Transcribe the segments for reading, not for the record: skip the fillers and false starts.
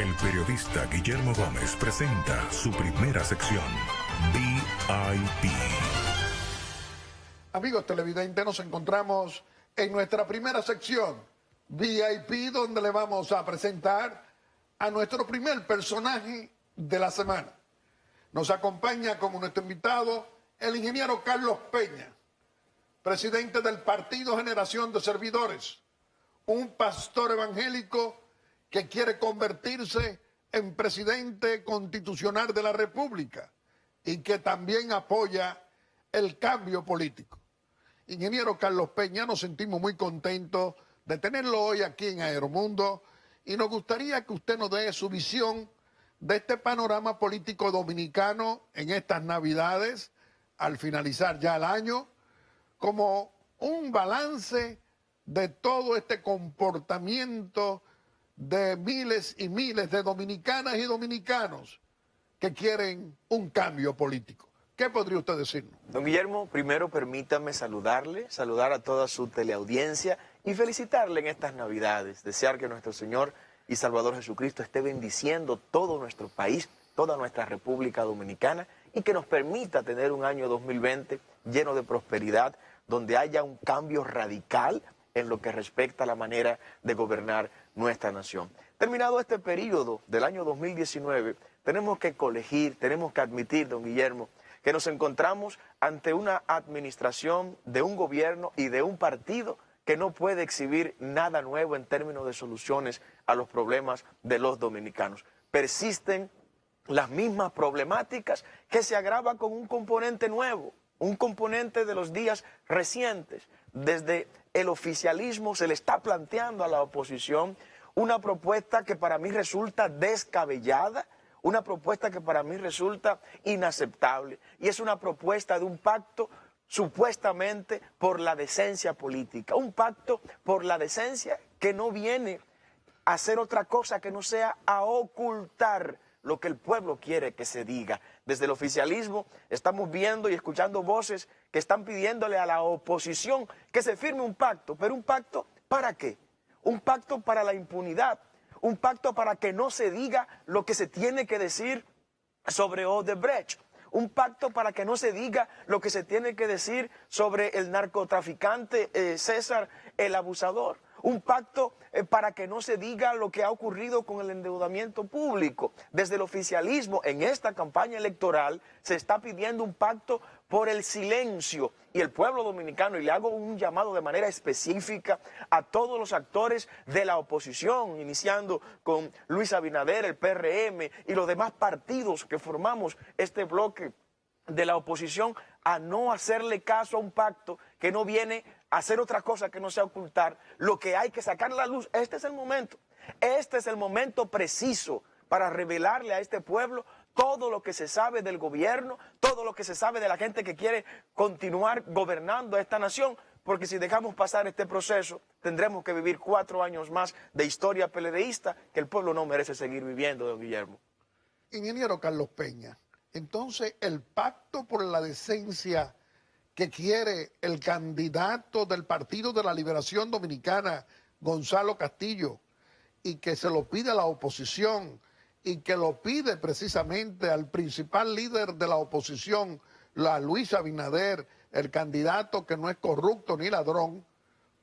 El periodista Guillermo Gómez presenta su primera sección, VIP. Amigos televidentes, nos encontramos en nuestra primera sección, VIP, donde le vamos a presentar a nuestro primer personaje de la semana. Nos acompaña como nuestro invitado el ingeniero Carlos Peña, presidente del Partido Generación de Servidores, un pastor evangélico que quiere convertirse en presidente constitucional de la República y que también apoya el cambio político. Ingeniero Carlos Peña, nos sentimos muy contentos de tenerlo hoy aquí en Aeromundo y nos gustaría que usted nos dé su visión de este panorama político dominicano en estas Navidades, al finalizar ya el año, como un balance de todo este comportamiento de miles y miles de dominicanas y dominicanos que quieren un cambio político. ¿Qué podría usted decirnos? Don Guillermo, primero permítame saludar a toda su teleaudiencia y felicitarle en estas Navidades. Desear que nuestro Señor y Salvador Jesucristo esté bendiciendo todo nuestro país, toda nuestra República Dominicana y que nos permita tener un año 2020 lleno de prosperidad, donde haya un cambio radical en lo que respecta a la manera de gobernar nuestra nación. Terminado este periodo del año 2019, tenemos que colegir, tenemos que admitir, don Guillermo, que nos encontramos ante una administración de un gobierno y de un partido que no puede exhibir nada nuevo en términos de soluciones a los problemas de los dominicanos. Persisten las mismas problemáticas que se agravan con un componente nuevo, un componente de los días recientes. Desde el oficialismo se le está planteando a la oposición una propuesta que para mí resulta descabellada, una propuesta que para mí resulta inaceptable, y es una propuesta de un pacto supuestamente por la decencia política, un pacto por la decencia que no viene a hacer otra cosa que no sea a ocultar lo que el pueblo quiere que se diga. Desde el oficialismo estamos viendo y escuchando voces que están pidiéndole a la oposición que se firme un pacto, pero ¿un pacto para qué? Un pacto para la impunidad, un pacto para que no se diga lo que se tiene que decir sobre Odebrecht, un pacto para que no se diga lo que se tiene que decir sobre el narcotraficante César el Abusador, un pacto para que no se diga lo que ha ocurrido con el endeudamiento público. Desde el oficialismo, en esta campaña electoral, se está pidiendo un pacto por el silencio. Y el pueblo dominicano, y le hago un llamado de manera específica a todos los actores de la oposición, iniciando con Luis Abinader, el PRM y los demás partidos que formamos este bloque de la oposición, a no hacerle caso a un pacto que no viene a hacer otra cosa que no sea ocultar lo que hay que sacar a la luz. Este es el momento preciso para revelarle a este pueblo todo lo que se sabe del gobierno, todo lo que se sabe de la gente que quiere continuar gobernando a esta nación, porque si dejamos pasar este proceso, tendremos que vivir 4 años más de historia peledeísta que el pueblo no merece seguir viviendo, don Guillermo. Ingeniero Carlos Peña, entonces el pacto por la decencia que quiere el candidato del Partido de la Liberación Dominicana, Gonzalo Castillo, y que se lo pide a la oposición, y que lo pide precisamente al principal líder de la oposición, la Luis Abinader, el candidato que no es corrupto ni ladrón,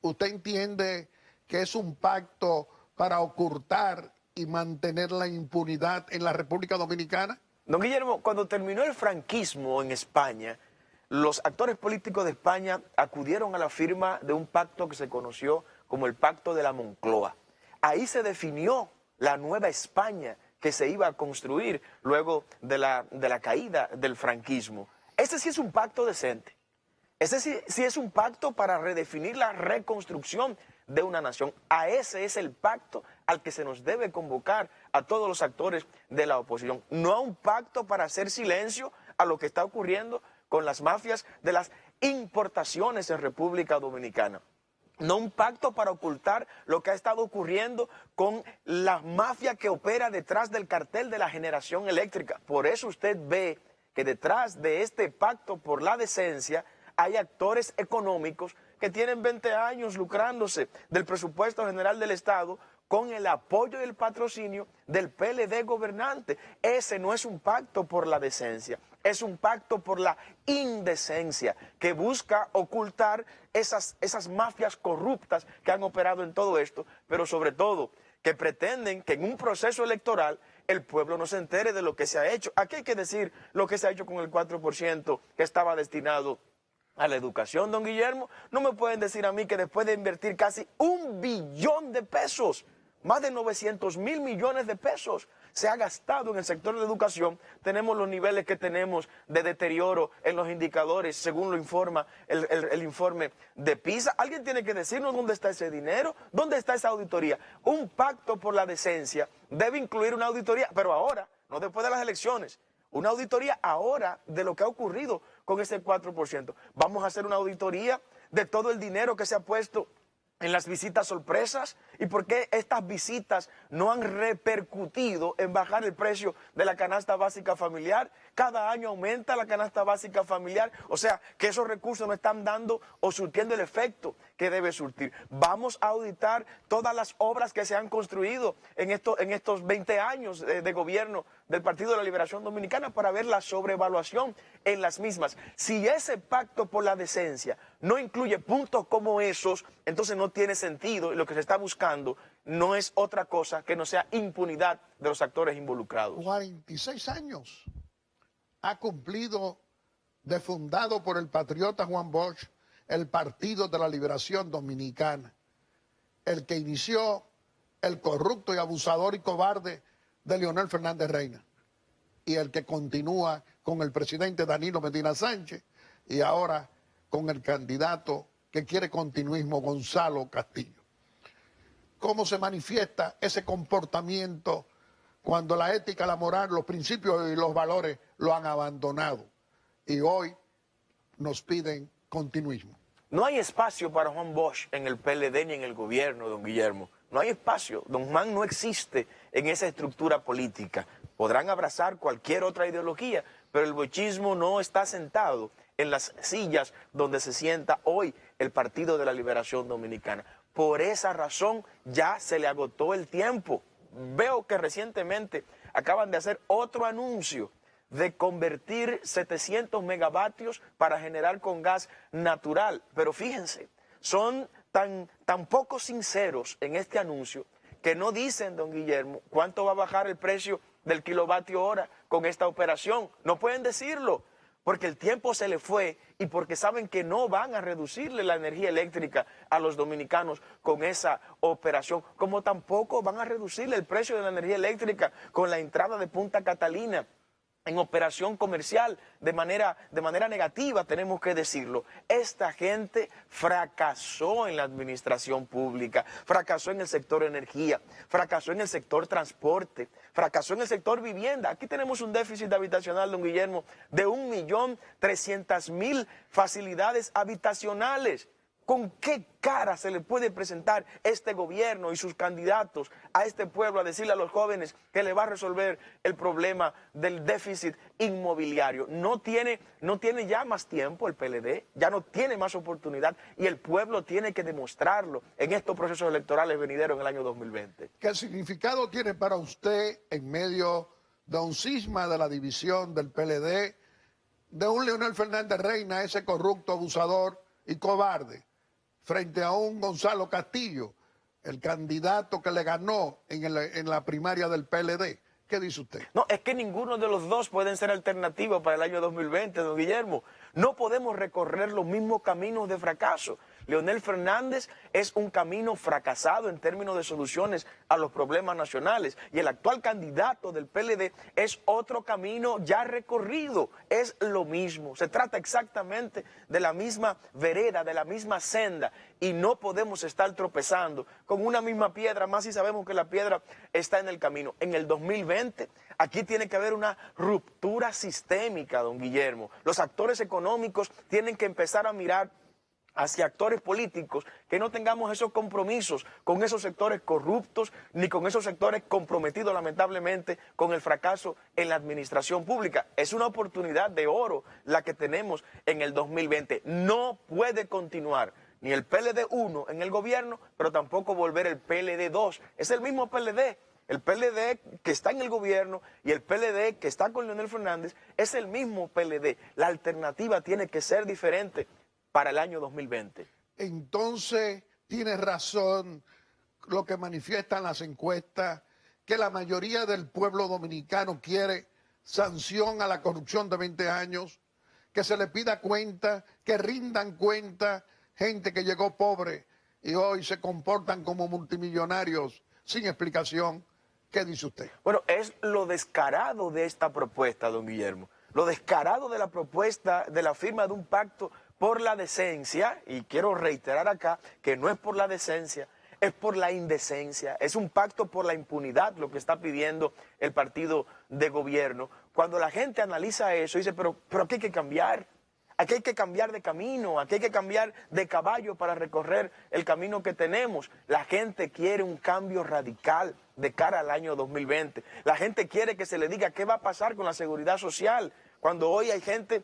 ¿usted entiende que es un pacto para ocultar y mantener la impunidad en la República Dominicana? Don Guillermo, cuando terminó el franquismo en España, los actores políticos de España acudieron a la firma de un pacto que se conoció como el Pacto de la Moncloa. Ahí se definió la nueva España que se iba a construir luego de la caída del franquismo. Ese sí es un pacto decente. Ese sí es un pacto para redefinir la reconstrucción de una nación. A ese es el pacto al que se nos debe convocar a todos los actores de la oposición. No a un pacto para hacer silencio a lo que está ocurriendo con las mafias de las importaciones en República Dominicana. No un pacto para ocultar lo que ha estado ocurriendo con la mafia que opera detrás del cartel de la generación eléctrica. Por eso usted ve que detrás de este pacto por la decencia hay actores económicos que tienen 20 años lucrándose del presupuesto general del Estado con el apoyo y el patrocinio del PLD gobernante. Ese no es un pacto por la decencia, es un pacto por la indecencia que busca ocultar esas mafias corruptas que han operado en todo esto, pero sobre todo que pretenden que en un proceso electoral el pueblo no se entere de lo que se ha hecho. Aquí hay que decir lo que se ha hecho con el 4% que estaba destinado a la educación, don Guillermo. No me pueden decir a mí que después de invertir casi 1 billón de pesos, más de 900.000 millones de pesos se ha gastado en el sector de educación, tenemos los niveles que tenemos de deterioro en los indicadores, según lo informa el informe de PISA. Alguien tiene que decirnos dónde está ese dinero, dónde está esa auditoría. Un pacto por la decencia debe incluir una auditoría, pero ahora, no después de las elecciones, una auditoría ahora de lo que ha ocurrido con ese 4%. Vamos a hacer una auditoría de todo el dinero que se ha puesto en las visitas sorpresas y por qué estas visitas no han repercutido en bajar el precio de la canasta básica familiar. Cada año aumenta la canasta básica familiar, o sea que esos recursos no están dando o surtiendo el efecto que debe surtir. Vamos a auditar todas las obras que se han construido en estos 20 años de gobierno del Partido de la Liberación Dominicana para ver la sobrevaluación en las mismas. Si ese pacto por la decencia no incluye puntos como esos, entonces no tiene sentido y lo que se está buscando no es otra cosa que no sea impunidad de los actores involucrados. 46 años ha cumplido de fundado por el patriota Juan Bosch el Partido de la Liberación Dominicana, el que inició el corrupto y abusador y cobarde de Leonel Fernández Reina y el que continúa con el presidente Danilo Medina Sánchez y ahora con el candidato que quiere continuismo, Gonzalo Castillo. ¿Cómo se manifiesta ese comportamiento cuando la ética, la moral, los principios y los valores lo han abandonado? Y hoy nos piden continuismo. No hay espacio para Juan Bosch en el PLD ni en el gobierno, don Guillermo. No hay espacio. Don Juan no existe en esa estructura política. Podrán abrazar cualquier otra ideología, pero el bochismo no está sentado en las sillas donde se sienta hoy el Partido de la Liberación Dominicana. Por esa razón ya se le agotó el tiempo. Veo que recientemente acaban de hacer otro anuncio de convertir 700 megavatios para generar con gas natural. Pero fíjense, son tan poco sinceros en este anuncio que no dicen, don Guillermo, cuánto va a bajar el precio del kilovatio hora con esta operación. No pueden decirlo, porque el tiempo se le fue y porque saben que no van a reducirle la energía eléctrica a los dominicanos con esa operación, como tampoco van a reducirle el precio de la energía eléctrica con la entrada de Punta Catalina en operación comercial de manera negativa, tenemos que decirlo. Esta gente fracasó en la administración pública, fracasó en el sector energía, fracasó en el sector transporte, fracasó en el sector vivienda. Aquí tenemos un déficit habitacional, don Guillermo, de 1.300.000 facilidades habitacionales. ¿Con qué cara se le puede presentar este gobierno y sus candidatos a este pueblo a decirle a los jóvenes que le va a resolver el problema del déficit inmobiliario? No tiene ya más tiempo el PLD, ya no tiene más oportunidad y el pueblo tiene que demostrarlo en estos procesos electorales venideros en el año 2020. ¿Qué significado tiene para usted en medio de un cisma de la división del PLD, de un Leonel Fernández Reina, ese corrupto, abusador y cobarde, frente a un Gonzalo Castillo, el candidato que le ganó en la primaria del PLD? ¿Qué dice usted? No, es que ninguno de los dos pueden ser alternativos para el año 2020, don Guillermo. No podemos recorrer los mismos caminos de fracaso. Leonel Fernández es un camino fracasado en términos de soluciones a los problemas nacionales y el actual candidato del PLD es otro camino ya recorrido, es lo mismo. Se trata exactamente de la misma vereda, de la misma senda y no podemos estar tropezando con una misma piedra, más si sabemos que la piedra está en el camino. En el 2020 aquí tiene que haber una ruptura sistémica, don Guillermo. Los actores económicos tienen que empezar a mirar hacia actores políticos, que no tengamos esos compromisos con esos sectores corruptos, ni con esos sectores comprometidos lamentablemente con el fracaso en la administración pública. Es una oportunidad de oro la que tenemos en el 2020. No puede continuar ni el PLD 1 en el gobierno, pero tampoco volver el PLD 2. Es el mismo PLD. El PLD que está en el gobierno y el PLD que está con Leonel Fernández es el mismo PLD. La alternativa tiene que ser diferente para el año 2020. Entonces, tiene razón lo que manifiestan las encuestas, que la mayoría del pueblo dominicano quiere sanción a la corrupción de 20 años, que se le pida cuenta, que rindan cuenta gente que llegó pobre y hoy se comportan como multimillonarios sin explicación. ¿Qué dice usted? Bueno, es lo descarado de esta propuesta, don Guillermo. Lo descarado de la propuesta de la firma de un pacto por la decencia, y quiero reiterar acá que no es por la decencia, es por la indecencia. Es un pacto por la impunidad lo que está pidiendo el partido de gobierno. Cuando la gente analiza eso, dice, pero aquí hay que cambiar. Aquí hay que cambiar de camino, aquí hay que cambiar de caballo para recorrer el camino que tenemos. La gente quiere un cambio radical de cara al año 2020. La gente quiere que se le diga qué va a pasar con la seguridad social, cuando hoy hay gente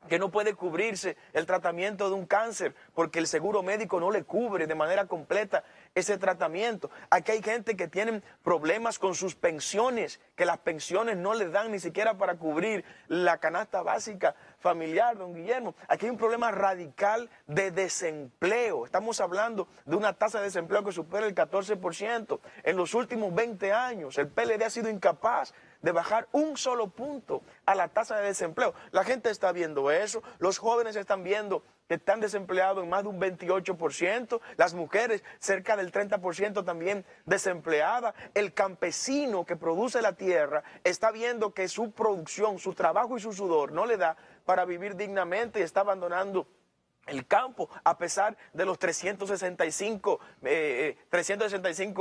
que no puede cubrirse el tratamiento de un cáncer porque el seguro médico no le cubre de manera completa ese tratamiento. Aquí hay gente que tiene problemas con sus pensiones, que las pensiones no les dan ni siquiera para cubrir la canasta básica familiar, don Guillermo. Aquí hay un problema radical de desempleo. Estamos hablando de una tasa de desempleo que supera el 14%. En los últimos 20 años el PLD ha sido incapaz de bajar un solo punto a la tasa de desempleo. La gente está viendo eso, los jóvenes están viendo que están desempleados en más de un 28%, las mujeres cerca del 30% también desempleadas, el campesino que produce la tierra está viendo que su producción, su trabajo y su sudor no le da para vivir dignamente y está abandonando el campo, a pesar de los 365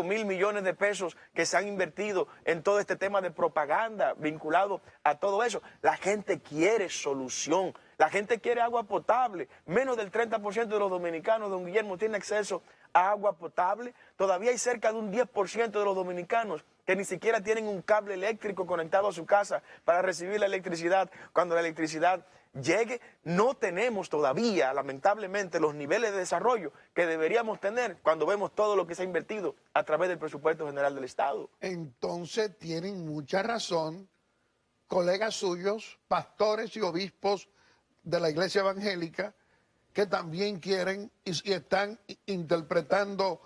mil millones de pesos que se han invertido en todo este tema de propaganda vinculado a todo eso. La gente quiere solución, la gente quiere agua potable. Menos del 30% de los dominicanos, don Guillermo, tiene acceso a agua potable. Todavía hay cerca de un 10% de los dominicanos que ni siquiera tienen un cable eléctrico conectado a su casa para recibir la electricidad cuando la electricidad llegue. No tenemos todavía, lamentablemente, los niveles de desarrollo que deberíamos tener cuando vemos todo lo que se ha invertido a través del presupuesto general del Estado. Entonces tienen mucha razón colegas suyos, pastores y obispos de la iglesia evangélica, que también quieren y están interpretando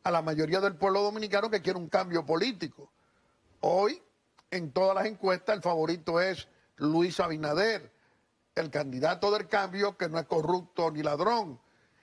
a la mayoría del pueblo dominicano que quiere un cambio político. Hoy, en todas las encuestas, el favorito es Luis Abinader, el candidato del cambio, que no es corrupto ni ladrón,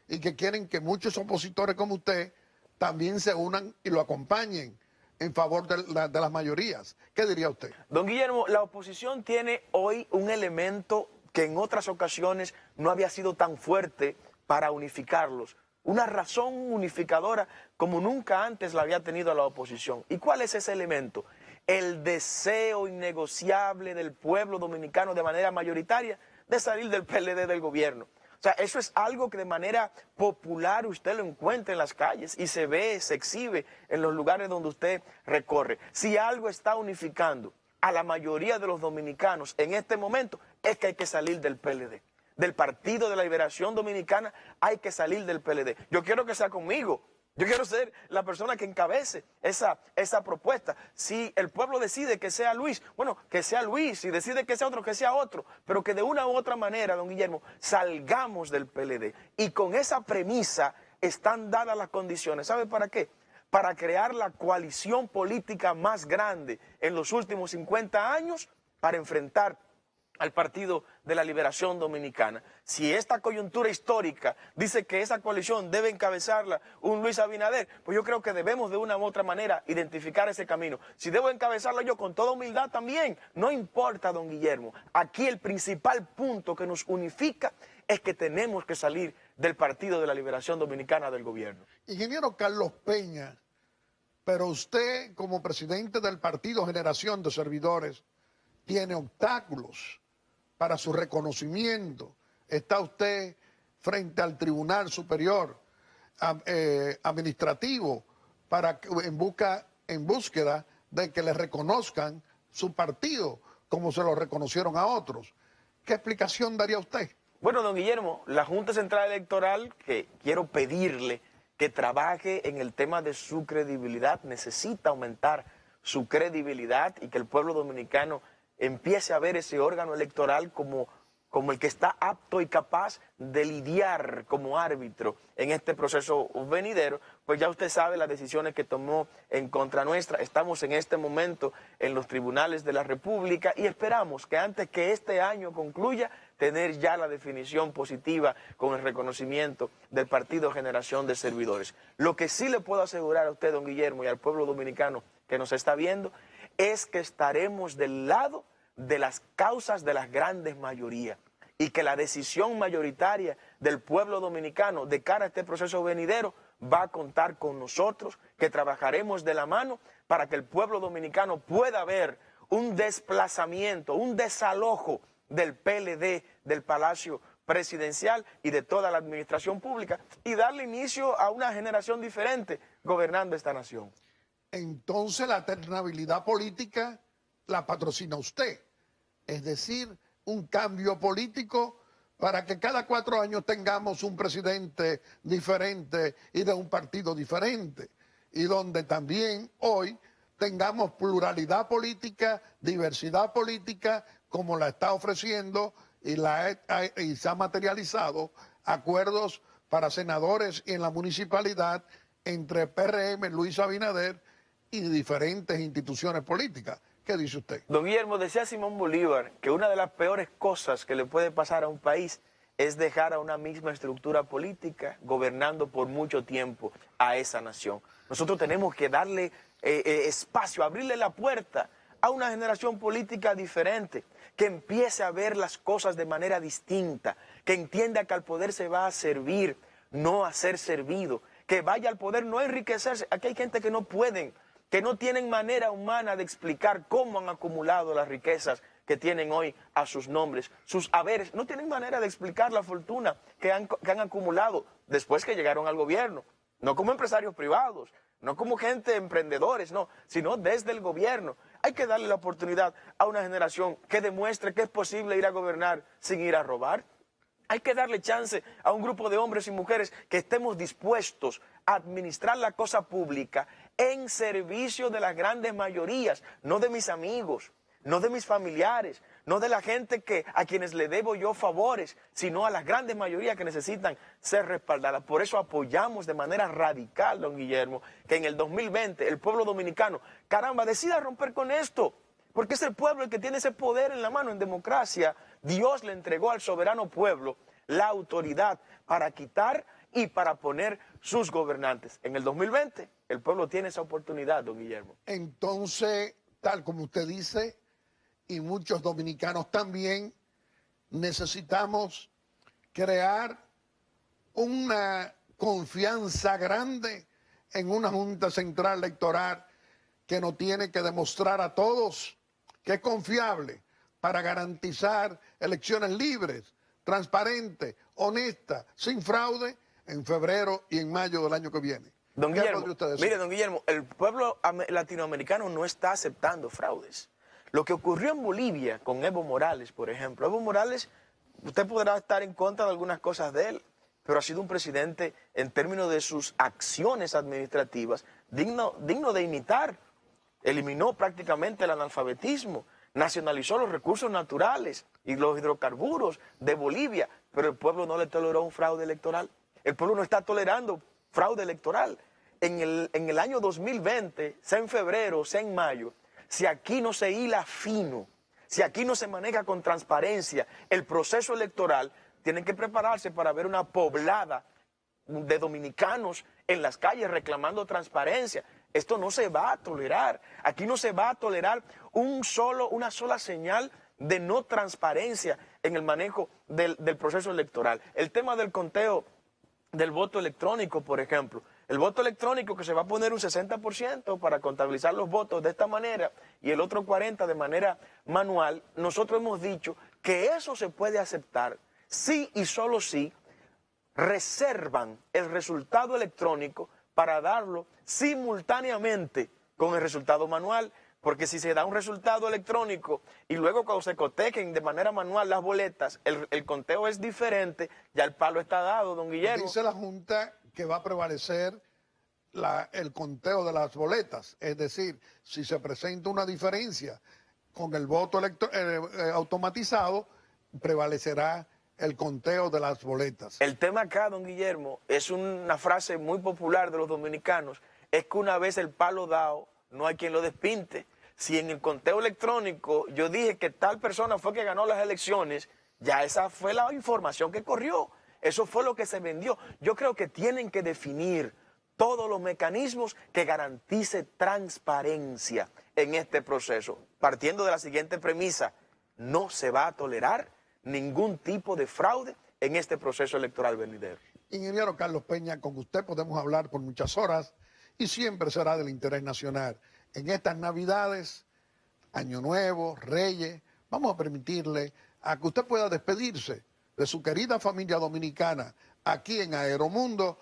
y que quieren que muchos opositores como usted también se unan y lo acompañen en favor de las mayorías. ¿Qué diría usted? Don Guillermo, la oposición tiene hoy un elemento que en otras ocasiones no había sido tan fuerte para unificarlos. Una razón unificadora como nunca antes la había tenido la oposición. ¿Y cuál es ese elemento? El deseo innegociable del pueblo dominicano de manera mayoritaria de salir del PLD del gobierno. O sea, eso es algo que de manera popular usted lo encuentra en las calles y se ve, se exhibe en los lugares donde usted recorre. Si algo está unificando a la mayoría de los dominicanos en este momento, es que hay que salir del PLD. Del Partido de la Liberación Dominicana hay que salir del PLD. Yo quiero que sea conmigo. Yo quiero ser la persona que encabece esa propuesta. Si el pueblo decide que sea Luis, bueno, que sea Luis. Si decide que sea otro, que sea otro. Pero que de una u otra manera, don Guillermo, salgamos del PLD. Y con esa premisa están dadas las condiciones. ¿Sabe para qué? Para crear la coalición política más grande en los últimos 50 años para enfrentar al Partido de la Liberación Dominicana. Si esta coyuntura histórica dice que esa coalición debe encabezarla un Luis Abinader, pues yo creo que debemos de una u otra manera identificar ese camino. Si debo encabezarlo yo con toda humildad también, no importa, don Guillermo. Aquí el principal punto que nos unifica es que tenemos que salir del Partido de la Liberación Dominicana del gobierno. Ingeniero Carlos Peña, pero usted como presidente del Partido Generación de Servidores tiene obstáculos para su reconocimiento. Está usted frente al Tribunal Superior Administrativo en búsqueda de que le reconozcan su partido como se lo reconocieron a otros. ¿Qué explicación daría usted? Bueno, don Guillermo, la Junta Central Electoral, que quiero pedirle que trabaje en el tema de su credibilidad, necesita aumentar su credibilidad y que el pueblo dominicano empiece a ver ese órgano electoral como el que está apto y capaz de lidiar como árbitro en este proceso venidero. Pues ya usted sabe las decisiones que tomó en contra nuestra. Estamos en este momento en los tribunales de la República y esperamos que antes que este año concluya, tener ya la definición positiva con el reconocimiento del Partido Generación de Servidores. Lo que sí le puedo asegurar a usted, don Guillermo, y al pueblo dominicano que nos está viendo, es que estaremos del lado de las causas de las grandes mayorías y que la decisión mayoritaria del pueblo dominicano de cara a este proceso venidero va a contar con nosotros, que trabajaremos de la mano para que el pueblo dominicano pueda ver un desplazamiento, un desalojo del PLD, del Palacio Presidencial y de toda la administración pública y darle inicio a una generación diferente gobernando esta nación. Entonces la alternabilidad política la patrocina usted. Es decir, un cambio político para que cada 4 años tengamos un presidente diferente y de un partido diferente. Y donde también hoy tengamos pluralidad política, diversidad política, como la está ofreciendo y se ha materializado acuerdos para senadores y en la municipalidad entre PRM, Luis Abinader y diferentes instituciones políticas. ¿Qué dice usted? Don Guillermo, decía Simón Bolívar que una de las peores cosas que le puede pasar a un país es dejar a una misma estructura política gobernando por mucho tiempo a esa nación. Nosotros tenemos que darle espacio, abrirle la puerta a una generación política diferente, que empiece a ver las cosas de manera distinta, que entienda que al poder se va a servir, no a ser servido, que vaya al poder no a enriquecerse. Aquí hay gente que no pueden, que no tienen manera humana de explicar cómo han acumulado las riquezas que tienen hoy a sus nombres, sus haberes. No tienen manera de explicar la fortuna que han acumulado después que llegaron al gobierno. No como empresarios privados, no como gente emprendedores, no, sino desde el gobierno. Hay que darle la oportunidad a una generación que demuestre que es posible ir a gobernar sin ir a robar. Hay que darle chance a un grupo de hombres y mujeres que estemos dispuestos a administrar la cosa pública en servicio de las grandes mayorías, no de mis amigos, no de mis familiares, no de la gente a quienes le debo yo favores, sino a las grandes mayorías que necesitan ser respaldadas. Por eso apoyamos de manera radical, don Guillermo, que en el 2020 el pueblo dominicano, caramba, decida romper con esto, porque es el pueblo el que tiene ese poder en la mano. En democracia, Dios le entregó al soberano pueblo la autoridad para quitar y para poner sus gobernantes. En el 2020 el pueblo tiene esa oportunidad, don Guillermo. Entonces, tal como usted dice, y muchos dominicanos también, necesitamos crear una confianza grande en una Junta Central Electoral que nos tiene que demostrar a todos que es confiable para garantizar elecciones libres, transparentes, honestas, sin fraude, en febrero y en mayo del año que viene. Don Guillermo, mire, don Guillermo, el pueblo latinoamericano no está aceptando fraudes. Lo que ocurrió en Bolivia con Evo Morales, por ejemplo. Evo Morales, usted podrá estar en contra de algunas cosas de él, pero ha sido un presidente, en términos de sus acciones administrativas, digno de imitar. Eliminó prácticamente el analfabetismo, nacionalizó los recursos naturales y los hidrocarburos de Bolivia, pero el pueblo no le toleró un fraude electoral. El pueblo no está tolerando fraude electoral. En el año 2020, sea en febrero, sea en mayo, si aquí no se hila fino, si aquí no se maneja con transparencia el proceso electoral, tienen que prepararse para ver una poblada de dominicanos en las calles reclamando transparencia. Esto no se va a tolerar. Aquí no se va a tolerar una sola señal de no transparencia en el manejo del proceso electoral. El tema del conteo del voto electrónico, por ejemplo. El voto electrónico, que se va a poner un 60% para contabilizar los votos de esta manera y el otro 40% de manera manual. Nosotros hemos dicho que eso se puede aceptar si y solo si reservan el resultado electrónico para darlo simultáneamente con el resultado manual, porque si se da un resultado electrónico y luego cuando se cotejen de manera manual las boletas, el conteo es diferente, ya el palo está dado, don Guillermo. Dice la Junta que va a prevalecer el conteo de las boletas, es decir, si se presenta una diferencia con el voto automatizado, prevalecerá el conteo de las boletas. El tema acá, don Guillermo, es una frase muy popular de los dominicanos, es que una vez el palo dado, no hay quien lo despinte. Si en el conteo electrónico yo dije que tal persona fue que ganó las elecciones, ya esa fue la información que corrió, eso fue lo que se vendió. Yo creo que tienen que definir todos los mecanismos que garantice transparencia en este proceso, partiendo de la siguiente premisa: no se va a tolerar ningún tipo de fraude en este proceso electoral venidero. Ingeniero Carlos Peña, con usted podemos hablar por muchas horas y siempre será del interés nacional. En estas Navidades, Año Nuevo, Reyes, vamos a permitirle a que usted pueda despedirse de su querida familia dominicana aquí en Aeromundo,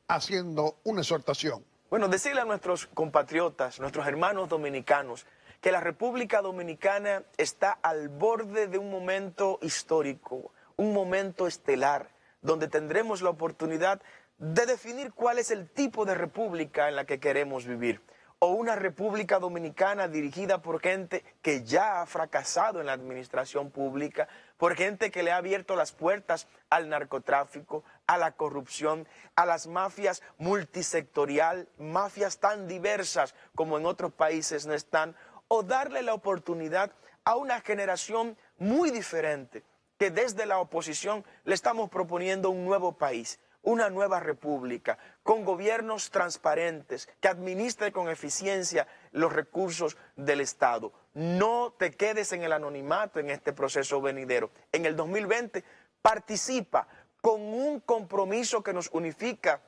haciendo una exhortación. Bueno, decirle a nuestros compatriotas, nuestros hermanos dominicanos, que la República Dominicana está al borde de un momento histórico, un momento estelar, donde tendremos la oportunidad de definir cuál es el tipo de república en la que queremos vivir. O una República Dominicana dirigida por gente que ya ha fracasado en la administración pública, por gente que le ha abierto las puertas al narcotráfico, a la corrupción, a las mafias multisectorial, mafias tan diversas como en otros países no están, o darle la oportunidad a una generación muy diferente, que desde la oposición le estamos proponiendo un nuevo país, una nueva república, con gobiernos transparentes, que administre con eficiencia los recursos del Estado. No te quedes en el anonimato en este proceso venidero. En el 2020 participa con un compromiso que nos unifica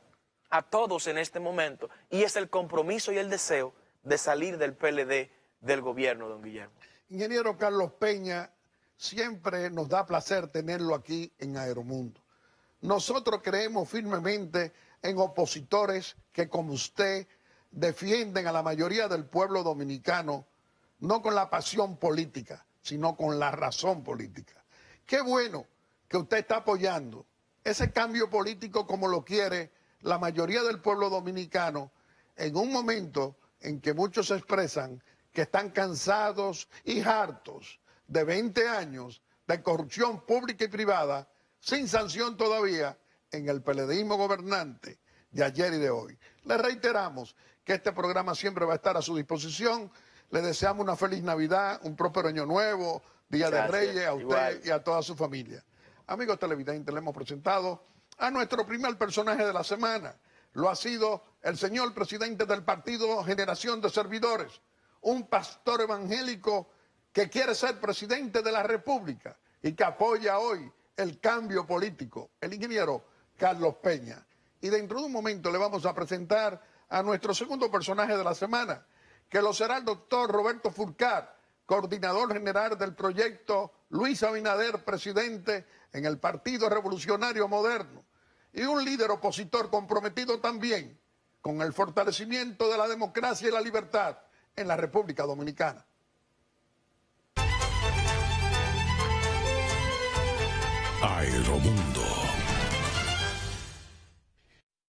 a todos en este momento, y es el compromiso y el deseo de salir del PLD del gobierno, don Guillermo. Ingeniero Carlos Peña, siempre nos da placer tenerlo aquí en Aeromundo. Nosotros creemos firmemente en opositores que, como usted, defienden a la mayoría del pueblo dominicano, no con la pasión política, sino con la razón política. Qué bueno que usted está apoyando ese cambio político como lo quiere la mayoría del pueblo dominicano, en un momento en que muchos expresan que están cansados y hartos de 20 años de corrupción pública y privada, sin sanción todavía, en el PLDismo gobernante de ayer y de hoy. Le reiteramos que este programa siempre va a estar a su disposición. Le deseamos una feliz Navidad, un próspero Año Nuevo, Día de Reyes, a usted igual, y a toda su familia. Amigos televidentes, le hemos presentado a nuestro primer personaje de la semana. Lo ha sido el señor presidente del partido Generación de Servidores, un pastor evangélico que quiere ser presidente de la República y que apoya hoy el cambio político, el ingeniero Carlos Peña. Y dentro de un momento le vamos a presentar a nuestro segundo personaje de la semana, que lo será el doctor Roberto Fulcar, coordinador general del proyecto Luis Abinader, presidente en el Partido Revolucionario Moderno, y un líder opositor comprometido también con el fortalecimiento de la democracia y la libertad en la República Dominicana. Aeromundo.